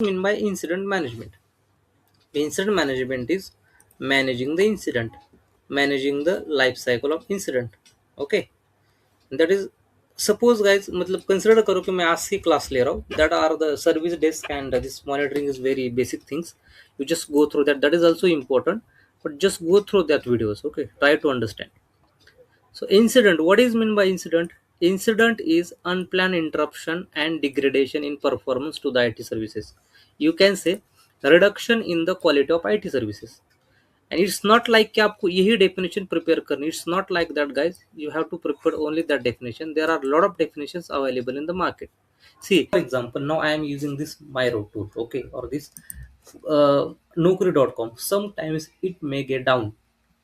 Mean by incident management? Incident management is managing the incident, managing the life cycle of incident. Okay, that is, suppose guys, मतलब consider करो कि मैं आज से class ले रहा हूँ, that are the service desk and this monitoring is very basic things. You just go through that, that is also important, but just go through that videos. Okay, try to understand. So incident, what is meant by incident? Incident is unplanned interruption and degradation in performance to the IT services. You can say reduction in the quality of IT services. And it's not like कि आपको यही definition prepare करनी. It's not like that, guys. You have to prepare only that definition. There are a lot of definitions available in the market. See, for example, now I am using this Miro tool, okay, or this Naukri.com. Sometimes it may get down.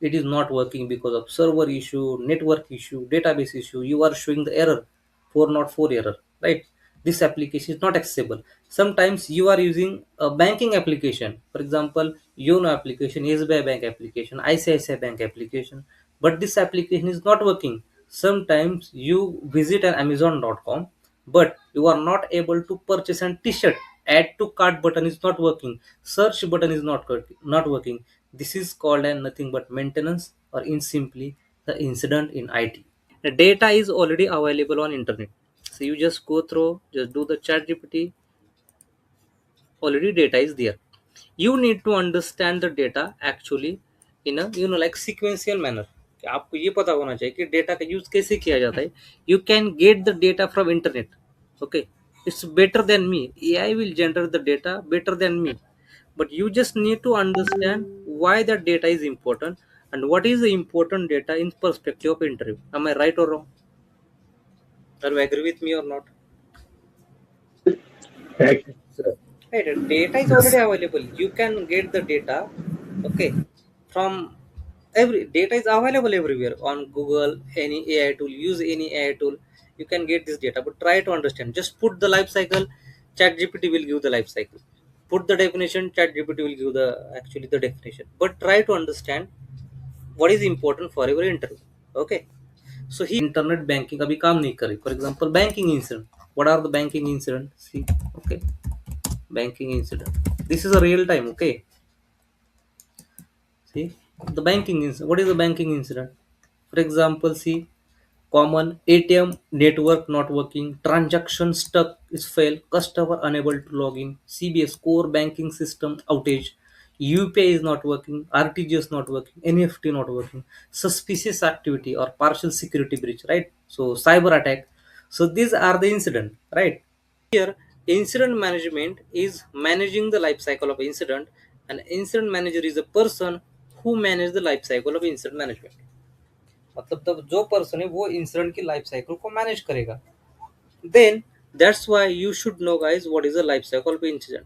It is not working because of server issue, network issue, database issue. You are showing the error, 404 error, right? This application is not accessible. Sometimes you are using a banking application, for example, Yono application, SBI Bank application, ICICI Bank application, but this application is not working. Sometimes you visit an Amazon.com, but you are not able to purchase a t-shirt. Add to cart button is not working. Search button is not working. This is called as nothing but maintenance, or in simply the incident in IT. The data is already available on internet. So you just go through, just do the chat GPT, already data is there. You need to understand the data actually in a like sequential manner. कि आपको ये पता होना चाहिए कि data का use कैसे किया जाता है. You can get the data from internet. Okay, it's better than me. AI will generate the data better than me, but you just need to understand why that data is important and what is the important data in perspective of interview. Am I right or wrong? Are you agree with me or not? Correct, sir. Right, data is already Yes. available. You can get the data, okay, from every data is available everywhere on Google, any AI tool, use any AI tool. You can get this data, but try to understand. Just put the life cycle, Chat GPT will give the life cycle. Put the definition, Chat GPT will give the actually the definition. But try to understand what is important for your interview. Okay. So he internet banking अभी काम नहीं करे. For example, banking incident. What are the banking incident? See, okay, banking incident. This is a real time. Okay, see the banking incident. What is the banking incident? For example, see, common ATM network not working, transaction stuck is fail, customer unable to log in, CBS core banking system outage, UPI is not working, RTGS not working, NEFT not working, suspicious activity or partial security breach, right? So cyber attack. So these are the incident, right? Here, incident management is managing the life cycle of incident. An incident manager is a person who manage the life cycle of incident management. मतलब तब जो person है वो incident की life cycle को manage करेगा. Then that's why you should know, guys, what is the life cycle of incident.